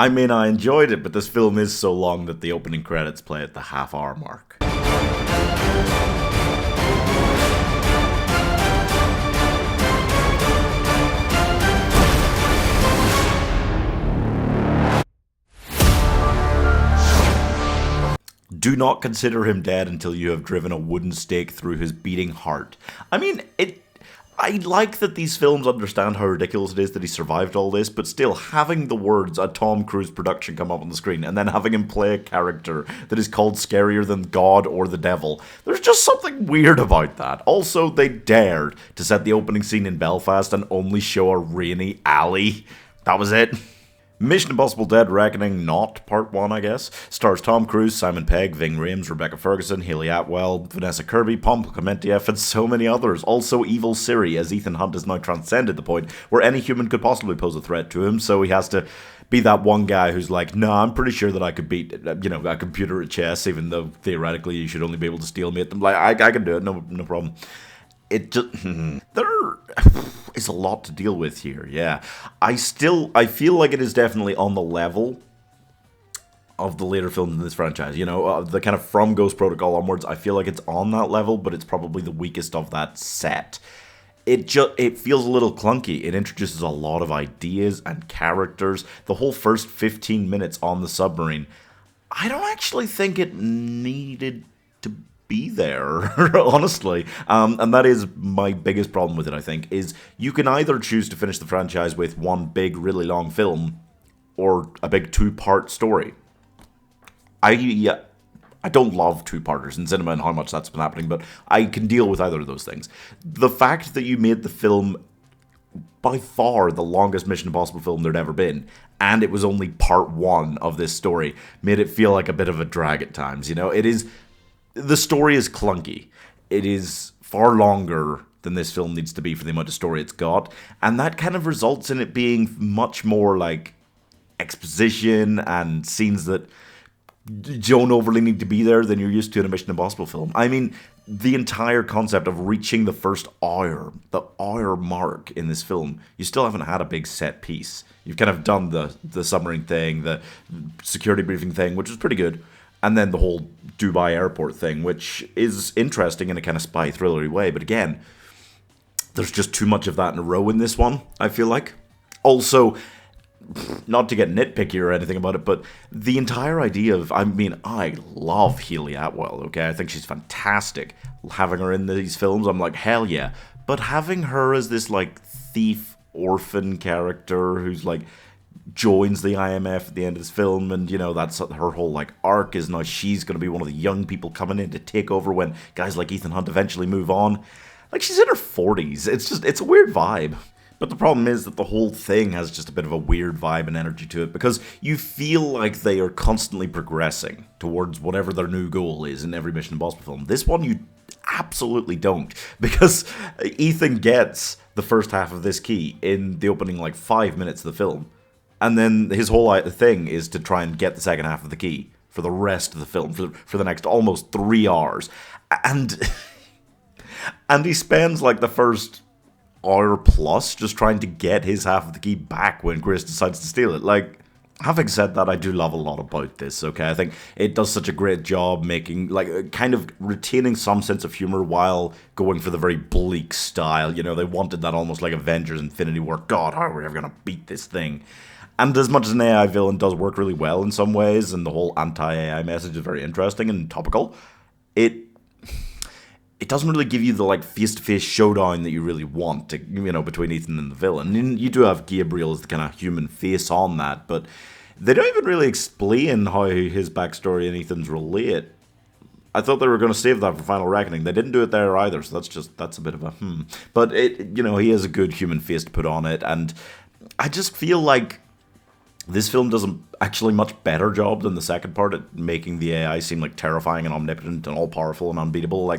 I mean, I enjoyed it, but this film is so long that the opening credits play at the half-hour mark. Do not consider him dead until you have driven a wooden stake through his beating heart. I mean, I like that these films understand how ridiculous it is that he survived all this, but still, having the words a Tom Cruise production come up on the screen, and then having him play a character that is called scarier than God or the devil, there's just something weird about that. Also, they dared to set the opening scene in Belfast and only show a rainy alley. That was it. Mission Impossible Dead Reckoning, not Part 1, I guess, stars Tom Cruise, Simon Pegg, Ving Rhames, Rebecca Ferguson, Haley Atwell, Vanessa Kirby, Pomp Clementieff, and so many others. Also Evil Siri, as Ethan Hunt has now transcended the point where any human could possibly pose a threat to him, so he has to be that one guy who's like, nah, I'm pretty sure that I could beat, a computer at chess, even though theoretically you should only be able to steelmate them. Like, I can do it, no problem. It just, there is a lot to deal with here, yeah. I feel like it is definitely on the level of the later films in this franchise, the kind of from Ghost Protocol onwards, I feel like it's on that level, but it's probably the weakest of that set. It feels a little clunky. It introduces a lot of ideas and characters. The whole first 15 minutes on the submarine, I don't actually think it needed to be there, honestly. And that is my biggest problem with it, I think, is you can either choose to finish the franchise with one big, really long film, or a big two-part story. I don't love two-parters in cinema and how much that's been happening, but I can deal with either of those things. The fact that you made the film by far the longest Mission Impossible film there'd ever been, and it was only part one of this story, made it feel like a bit of a drag at times, The story is clunky. It is far longer than this film needs to be for the amount of story it's got, and that kind of results in it being much more like exposition and scenes that don't overly need to be there than you're used to in a Mission Impossible film. I mean, the entire concept of reaching the first hour, the hour mark in this film, you still haven't had a big set piece. You've kind of done the submarine thing, the security briefing thing, which was pretty good. And then the whole Dubai airport thing, which is interesting in a kind of spy thrillery way. But again, there's just too much of that in a row in this one, I feel like. Also, not to get nitpicky or anything about it, but the entire idea of, I love Haley Atwell, okay? I think she's fantastic. Having her in these films, I'm like, hell yeah. But having her as this, thief orphan character who's, joins the IMF at the end of this film, and that's her whole arc is now she's going to be one of the young people coming in to take over when guys like Ethan Hunt eventually move on. She's in her 40s. It's a weird vibe. But the problem is that the whole thing has just a bit of a weird vibe and energy to it, because you feel like they are constantly progressing towards whatever their new goal is in every Mission Impossible film. This one you absolutely don't, because Ethan gets the first half of this key in the opening 5 minutes of the film. And then his whole thing is to try and get the second half of the key for the rest of the film, for the next almost 3 hours. And he spends the first hour plus just trying to get his half of the key back when Chris decides to steal it. Having said that, I do love a lot about this, okay? I think it does such a great job making, kind of retaining some sense of humor while going for the very bleak style. They wanted that almost like Avengers Infinity War. God, how are we ever going to beat this thing? And as much as an AI villain does work really well in some ways, and the whole anti-AI message is very interesting and topical, it doesn't really give you the face-to-face showdown that you really want, between Ethan and the villain. And you do have Gabriel as the kind of human face on that, but they don't even really explain how his backstory and Ethan's relate. I thought they were going to save that for Final Reckoning. They didn't do it there either, so that's a bit of a But he has a good human face to put on it, and I just feel like this film does an actually much better job than the second part at making the AI seem terrifying and omnipotent and all-powerful and unbeatable.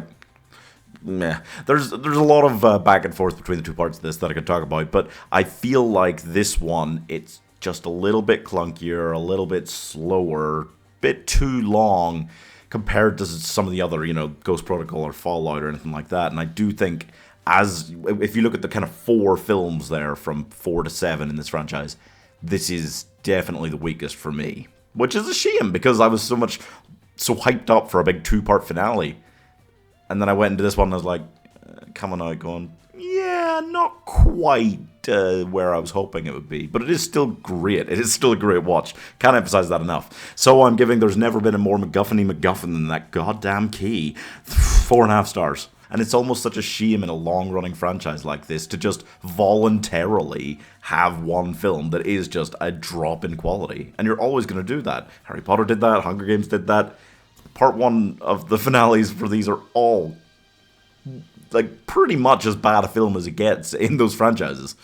Meh. There's a lot of back and forth between the two parts of this that I could talk about, but I feel like this one, it's just a little bit clunkier, a little bit slower, bit too long compared to some of the other, Ghost Protocol or Fallout or anything like that. And I do think, if you look at the kind of 4 films there from 4 to 7 in this franchise, this is definitely the weakest for me. Which is a shame, because I was so hyped up for a big 2-part finale. And then I went into this one and I was like, coming out going, yeah, not quite where I was hoping it would be. But it is still great. It is still a great watch. Can't emphasize that enough. So I'm giving There's Never Been a More MacGuffin-y MacGuffin than that goddamn key. 4.5 stars. And it's almost such a shame in a long-running franchise like this to just voluntarily have one film that is just a drop in quality. And you're always going to do that. Harry Potter did that. Hunger Games did that. Part 1 of the finales for these are all, like, pretty much as bad a film as it gets in those franchises.